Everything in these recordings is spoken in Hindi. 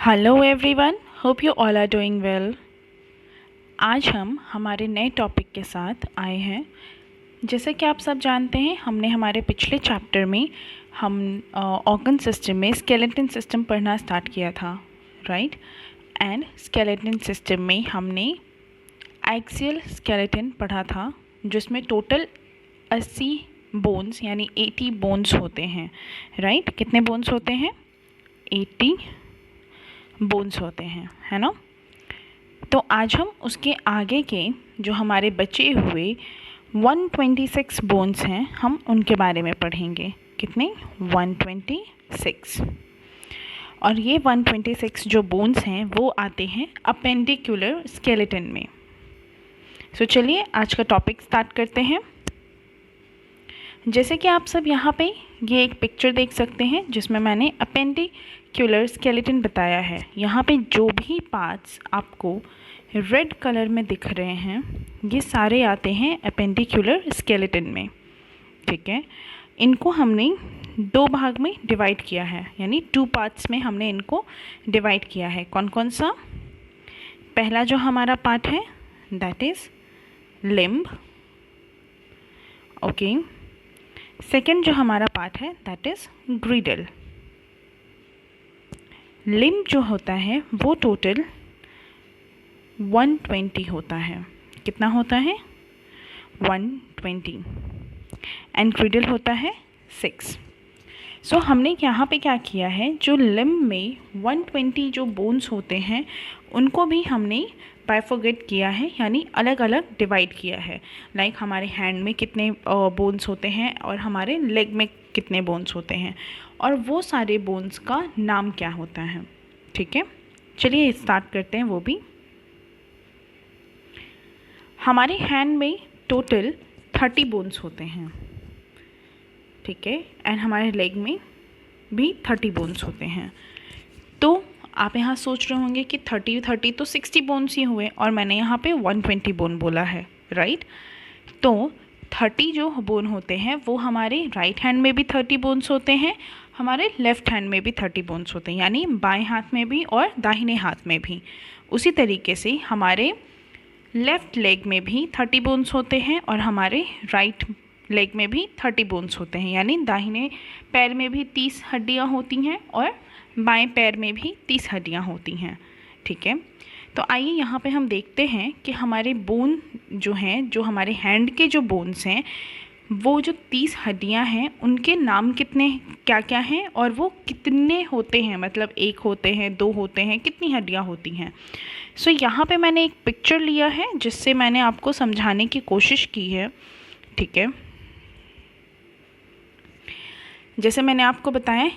Hello everyone, hope you all are doing well. आज हम हमारे नए टॉपिक के साथ आए हैं। जैसे कि आप सब जानते हैं, हमने हमारे पिछले चैप्टर में हम ऑर्गन सिस्टम में स्केलेटन सिस्टम पढ़ना स्टार्ट किया था, राइट। एंड स्केलेटन सिस्टम में हमने एक्सियल स्केलेटन पढ़ा था, जिसमें टोटल 80 बोन्स यानी 80 बोन्स होते हैं, राइट। कितने बोन्स होते हैं? 80 बोन्स होते हैं, है ना। तो आज हम उसके आगे के जो हमारे बचे हुए 126 बोन्स हैं, हम उनके बारे में पढ़ेंगे। कितने? 126। और ये 126 जो बोन्स हैं वो आते हैं अपेंडिकुलर स्केलेटन में। सो चलिए आज का टॉपिक स्टार्ट करते हैं। जैसे कि आप सब यहाँ पे ये एक पिक्चर देख सकते हैं, जिसमें मैंने अपेंडिकुलर स्केलेटन बताया है। यहाँ पे जो भी पार्ट्स आपको रेड कलर में दिख रहे हैं, ये सारे आते हैं अपेंडिकुलर स्केलेटन में, ठीक है। इनको हमने दो भाग में डिवाइड किया है, यानी 2 पार्ट्स में हमने इनको डिवाइड किया है। कौन कौन सा? पहला जो हमारा पार्ट है that is limb, okay. Second जो हमारा पार्ट है दैट इज़ ग्रिडल। लिम्ब जो होता है वो टोटल 120 होता है। कितना होता है? 120। एंड ग्रिडल होता है 6। सो हमने यहाँ पे क्या किया है, जो लिम्ब में 120 जो बोन्स होते हैं उनको भी हमने बाइफरगेट किया है, यानी अलग अलग डिवाइड किया है। लाइक हमारे हैंड में कितने बोन्स होते हैं और हमारे लेग में कितने बोन्स होते हैं, और वो सारे बोन्स का नाम क्या होता है, ठीक है। चलिए स्टार्ट करते हैं वो भी। हमारे हैंड में टोटल 30 बोन्स होते हैं, ठीक है। एंड हमारे लेग में भी 30 बोन्स होते हैं। तो आप यहाँ सोच रहे होंगे कि 30 तो 60 बोन्स ही हुए, और मैंने यहाँ पे 120 बोन बोला है, राइट। तो 30 जो बोन होते हैं वो हमारे राइट हैंड में भी 30 बोन्स होते हैं, हमारे लेफ़्ट हैंड में भी 30 बोन्स होते हैं, यानी बाएं हाथ में भी और दाहिने हाथ में भी। उसी तरीके से हमारे लेफ़्ट लेग में भी 30 बोन्स होते हैं और हमारे राइट लेग में भी 30 बोन्स होते हैं, यानी दाहिने पैर में भी 30 हड्डियाँ होती हैं और बाएं पैर में भी 30 हड्डियाँ होती हैं, ठीक है। तो आइए यहाँ पे हम देखते हैं कि हमारे बोन जो हैं, जो हमारे हैंड के जो बोन्स हैं, वो जो 30 हड्डियाँ हैं उनके नाम कितने क्या क्या हैं और वो कितने होते हैं, मतलब 1 होते हैं, 2 होते हैं, कितनी हड्डियाँ होती हैं। सो यहाँ पे मैंने एक पिक्चर लिया है जिससे मैंने आपको समझाने की कोशिश की है, ठीक है। जैसे मैंने आपको बताया,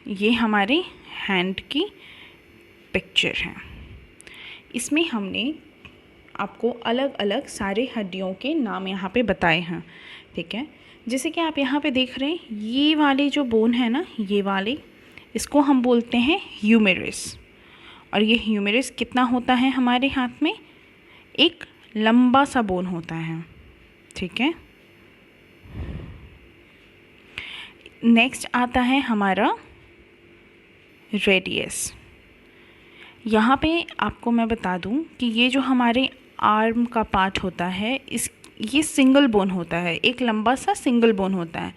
ये हमारे हैंड की पिक्चर है। इसमें हमने आपको अलग अलग सारे हड्डियों के नाम यहाँ पे बताए हैं, ठीक है। जैसे कि आप यहाँ पे देख रहे हैं, ये वाले जो बोन है ना, ये वाले, इसको हम बोलते हैं ह्यूमेरस। और ये ह्यूमेरस कितना होता है हमारे हाथ में? एक लंबा सा बोन होता है, ठीक है। नेक्स्ट आता है हमारा रेडियस। यहाँ पे आपको मैं बता दूँ कि ये जो हमारे आर्म का पार्ट होता है, ये सिंगल बोन होता है, एक लंबा सा सिंगल बोन होता है।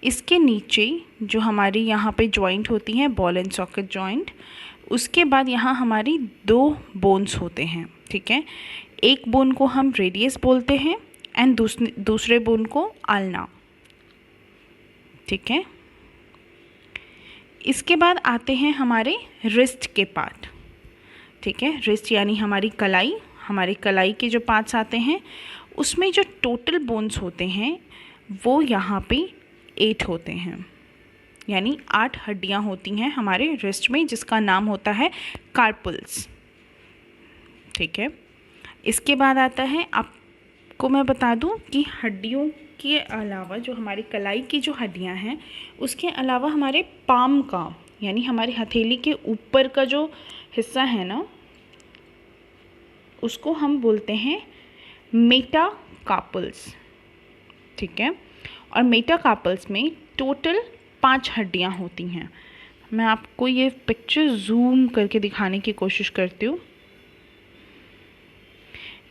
इसके नीचे जो हमारी यहाँ पे जॉइंट होती हैं, बॉल एंड सॉकेट जॉइंट, उसके बाद यहाँ हमारी 2 बोन्स होते हैं, ठीक है। एक बोन को हम रेडियस बोलते हैं एंड दूसरे बोन को आल्ना, ठीक है। इसके बाद आते हैं हमारे रिस्ट के पार्ट, ठीक है। रिस्ट यानी हमारी कलाई, हमारी कलाई के जो पार्ट्स आते हैं, उसमें जो टोटल बोन्स होते हैं वो यहाँ पे 8 होते हैं, यानी 8 हड्डियाँ होती हैं हमारे रिस्ट में, जिसका नाम होता है कार्पल्स, ठीक है। इसके बाद आता है, आपको मैं बता दूं कि हड्डियों के अलावा जो हमारी कलाई की जो हड्डियां हैं, उसके अलावा हमारे पाम का, यानी हमारी हथेली के ऊपर का जो हिस्सा है ना, उसको हम बोलते हैं मेटाकार्पल्स, ठीक है। और मेटाकार्पल्स में टोटल 5 हड्डियां होती हैं, मैं आपको ये पिक्चर जूम करके दिखाने की कोशिश करती हूँ।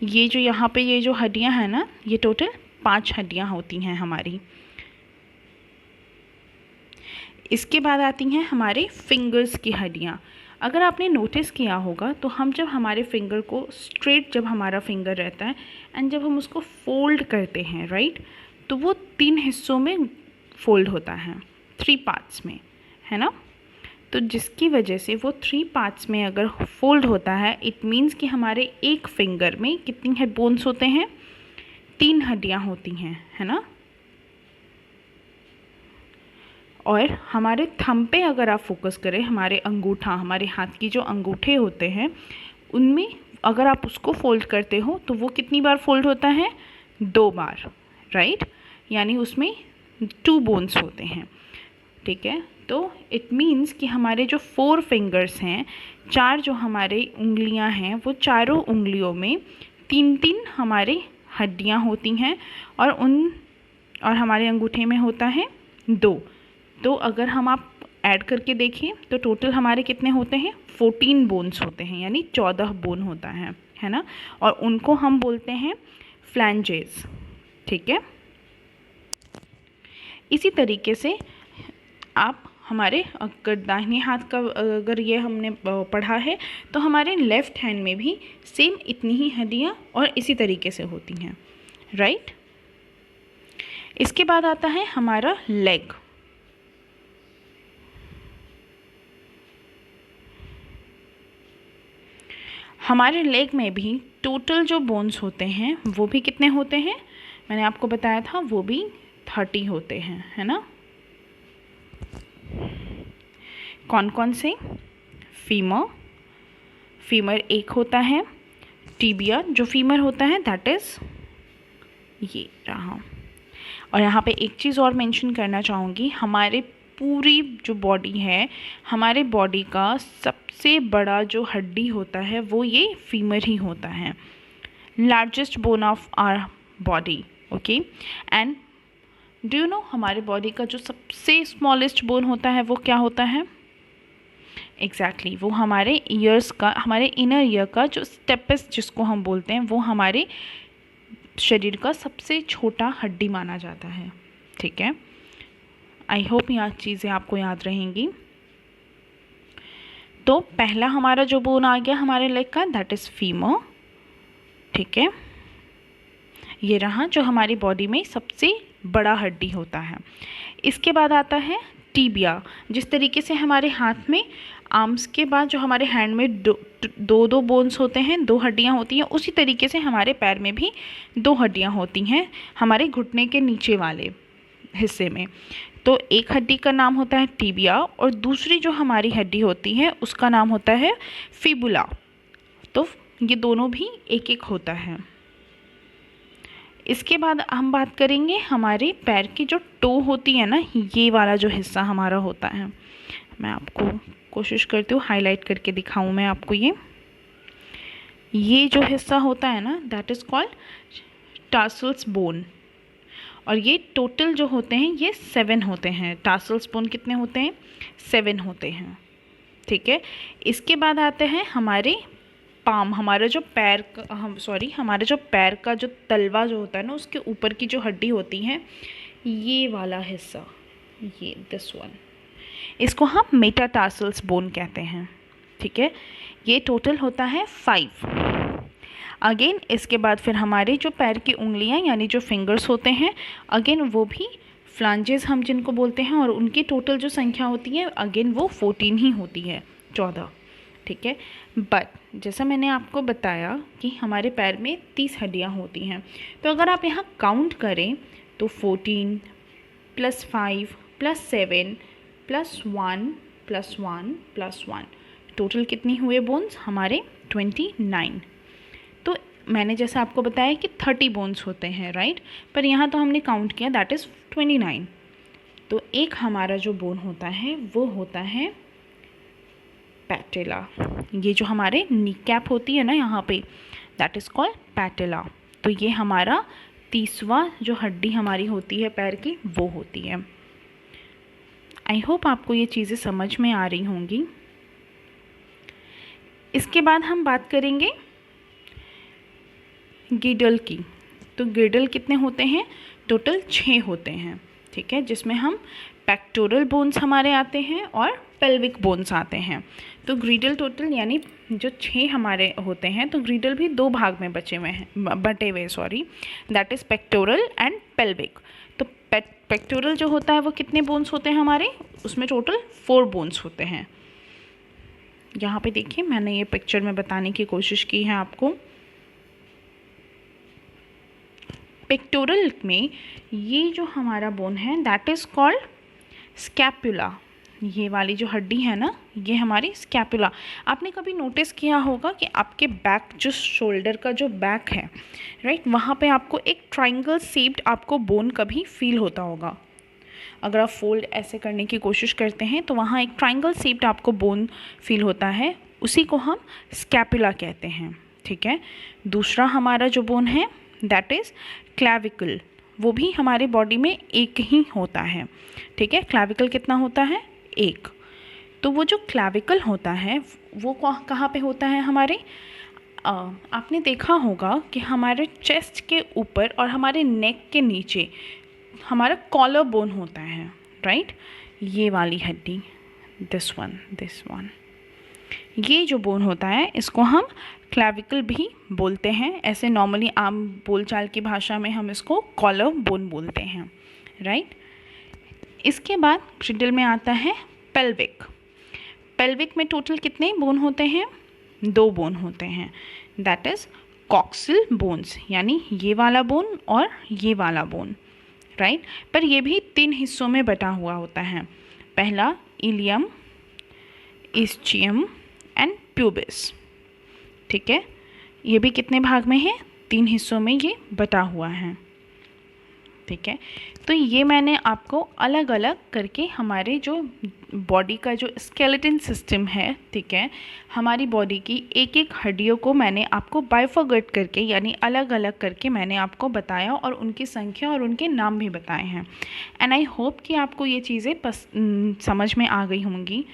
ये जो यहाँ पे ये जो हड्डियाँ हैं ना, ये टोटल 5 हड्डियाँ होती हैं हमारी। इसके बाद आती हैं हमारे फिंगर्स की हड्डियाँ। अगर आपने नोटिस किया होगा तो हम जब हमारे फिंगर को स्ट्रेट, जब हमारा फिंगर रहता है एंड जब हम उसको फोल्ड करते हैं, राइट, तो वो 3 हिस्सों में फोल्ड होता है, 3 पार्ट्स में, है ना। तो जिसकी वजह से वो 3 पार्ट्स में अगर फोल्ड होता है, इट मीन्स कि हमारे एक फिंगर में कितनी हेड बोन्स होते हैं, 3 हड्डियाँ होती हैं, है ना। और हमारे थंब पे अगर आप फोकस करें, हमारे अंगूठा, हमारे हाथ की जो अंगूठे होते हैं, उनमें अगर आप उसको फोल्ड करते हो तो वो कितनी बार फोल्ड होता है, 2 बार, राइट। यानी उसमें 2 बोन्स होते हैं, ठीक है। तो इट मीन्स कि हमारे जो 4 फिंगर्स हैं, 4 जो हमारे उंगलियां हैं, वो चारों उंगलियों में 3-3 हमारे हड्डियां होती हैं और हमारे अंगूठे में होता है 2। तो अगर हम आप ऐड करके देखें तो टोटल हमारे कितने होते हैं, 14 बोन्स होते हैं, यानी 14 बोन होता है ना। और उनको हम बोलते हैं फ्लैंजेस, ठीक है। इसी तरीके से आप हमारे अगर दाहिने हाथ का अगर ये हमने पढ़ा है तो हमारे लेफ़्ट हैंड में भी सेम इतनी ही हड्डियाँ और इसी तरीके से होती हैं, राइट। इसके बाद आता है हमारा लेग। हमारे लेग में भी टोटल जो बोन्स होते हैं वो भी कितने होते हैं, मैंने आपको बताया था, वो भी 30 होते हैं, है ना। कौन कौन से, फीमर एक होता है, टिबिया जो फीमर होता है दैट इज़ ये रहा। और यहाँ पे एक चीज़ और मेंशन करना चाहूँगी, हमारे पूरी जो बॉडी है, हमारे बॉडी का सबसे बड़ा जो हड्डी होता है वो ये फीमर ही होता है, largest bone of our body, okay. And do you know हमारे बॉडी का जो सबसे स्मॉलेस्ट बोन होता है वो क्या होता है, एग्जैक्टली वो हमारे ईयर्स का, हमारे इनर ईयर का जो स्टेपस जिसको हम बोलते हैं, वो हमारे शरीर का सबसे छोटा हड्डी माना जाता है, ठीक है। आई होप यह चीज़ें आपको याद रहेंगी। तो पहला हमारा जो बोन आ गया हमारे लेग का, दैट इज़ फीमर, ठीक है। ये रहा जो हमारी बॉडी में सबसे बड़ा हड्डी होता है। इसके बाद आता है टीबिया। जिस तरीके से हमारे हाथ में आर्म्स के बाद जो हमारे हैंड में दो बोन्स होते हैं, 2 हड्डियां होती हैं, उसी तरीके से हमारे पैर में भी 2 हड्डियां होती हैं हमारे घुटने के नीचे वाले हिस्से में। तो एक हड्डी का नाम होता है टीबिया और दूसरी जो हमारी हड्डी होती है उसका नाम होता है फिबुला। तो ये दोनों भी एक एक होता है। इसके बाद हम बात करेंगे हमारे पैर की जो टो होती है ना, ये वाला जो हिस्सा हमारा होता है, मैं आपको कोशिश करती हूँ हाईलाइट करके दिखाऊँ मैं आपको। ये जो हिस्सा होता है ना, that is called tarsals bone. और ये टोटल जो होते हैं ये 7 होते हैं। टार्सल्स बोन कितने होते हैं, 7 होते हैं, ठीक है। इसके बाद आते हैं हमारे पाम, हमारा जो पैर का हमारे जो पैर का जो तलवा जो होता है ना, उसके ऊपर की जो हड्डी होती है, ये वाला हिस्सा, ये दिस वन, इसको हम मेटाटार्सल्स बोन कहते हैं, ठीक है। ये टोटल होता है 5। अगेन इसके बाद फिर हमारे जो पैर की उंगलियां यानी जो फिंगर्स होते हैं, अगेन वो भी फ्लांजेस हम जिनको बोलते हैं, और उनकी टोटल जो संख्या होती है अगेन वो 14 ही होती है, 14, ठीक है। बट जैसा मैंने आपको बताया कि हमारे पैर में 30 हड्डियाँ होती हैं, तो अगर आप यहाँ काउंट करें तो 14 + 5 + 7 + 1 + 1 + 1 टोटल कितनी हुए बोन्स हमारे, 29। तो मैंने जैसा आपको बताया कि 30 बोन्स होते हैं, राइट, पर यहाँ तो हमने काउंट किया दैट इज़ 29। तो एक हमारा जो बोन होता है वो होता है पैटेला। ये जो हमारे नी कैप होती है ना यहाँ पे, दैट इज़ कॉल्ड पैटेला। तो ये हमारा 30वां जो हड्डी हमारी होती है पैर की, वो होती है। आई होप आपको ये चीज़ें समझ में आ रही होंगी। इसके बाद हम बात करेंगे गिडल की। तो गिडल कितने होते हैं? टोटल 6 होते हैं, ठीक है, जिसमें हम पेक्टोरल बोन्स हमारे आते हैं और पेल्विक बोन्स आते हैं। तो ग्रीडल टोटल यानी जो 6 हमारे होते हैं, तो ग्रीडल भी 2 भाग में बटे हुए that is pectoral and pelvic. तो पेक्टोरल जो होता है वो कितने बोन्स होते हैं हमारे? उसमें टोटल 4 बोन्स होते हैं। यहाँ पे देखिए, मैंने ये पिक्चर में बताने की कोशिश की है आपको। पेक्टोरल में ये जो हमारा बोन है दैट इज़ कॉल्ड स्कैपुला। ये वाली जो हड्डी है ना, ये हमारी स्कैपुला। आपने कभी नोटिस किया होगा कि आपके बैक, जो शोल्डर का जो बैक है, राइट, वहाँ पे आपको एक ट्रायंगल शेप्ड आपको बोन कभी फील होता होगा। अगर आप फोल्ड ऐसे करने की कोशिश करते हैं तो वहाँ एक ट्रायंगल शेप्ड आपको बोन फील होता है, उसी को हम स्कैपुला कहते हैं, ठीक है। दूसरा हमारा जो बोन है दैट इज़ क्लैविकल। वो भी हमारे बॉडी में एक ही होता है, ठीक है। क्लैविकल कितना होता है? 1। तो वो जो क्लैविकल होता है वो कहाँ पे होता है हमारे? आपने देखा होगा कि हमारे चेस्ट के ऊपर और हमारे नेक के नीचे हमारा कॉलर बोन होता है, राइट। ये वाली हड्डी, दिस वन, ये जो बोन होता है इसको हम क्लैविकल भी बोलते हैं। ऐसे नॉर्मली आम बोलचाल की भाषा में हम इसको कॉलर बोन बोलते हैं, राइट। इसके बाद ग्रिडल में आता है पेल्विक। पेल्विक में टोटल कितने बोन होते हैं? 2 बोन होते हैं, दैट इज़ कॉक्सिल बोन्स, यानी ये वाला बोन और ये वाला बोन, राइट। पर ये भी 3 हिस्सों में बटा हुआ होता है। पहला इलियम, इस्चियम एंड प्यूबिस, ठीक है। ये भी कितने भाग में है? 3 हिस्सों में ये बटा हुआ है, ठीक है। तो ये मैंने आपको अलग अलग करके हमारे जो बॉडी का जो स्केलेटन सिस्टम है, ठीक है, हमारी बॉडी की एक एक हड्डियों को मैंने आपको बाइफरगेट करके यानी अलग अलग करके मैंने आपको बताया और उनकी संख्या और उनके नाम भी बताए हैं। एंड आई होप कि आपको ये चीज़ें समझ में आ गई होंगी,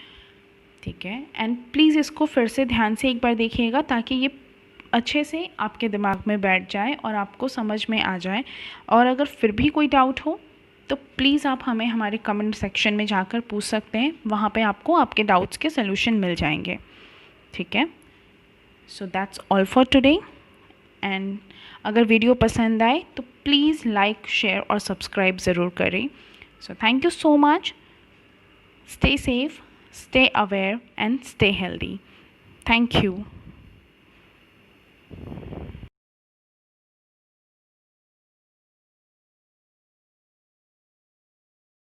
ठीक है। एंड प्लीज़ इसको फिर से ध्यान से एक बार देखिएगा ताकि ये अच्छे से आपके दिमाग में बैठ जाए और आपको समझ में आ जाए। और अगर फिर भी कोई डाउट हो तो प्लीज़ आप हमें हमारे कमेंट सेक्शन में जाकर पूछ सकते हैं, वहाँ पे आपको आपके डाउट्स के सलूशन मिल जाएंगे, ठीक है। So that's all for today. And अगर वीडियो पसंद आए तो प्लीज़ लाइक, शेयर और सब्सक्राइब ज़रूर करें। So thank you so much. Stay safe, stay aware and stay healthy. Thank you.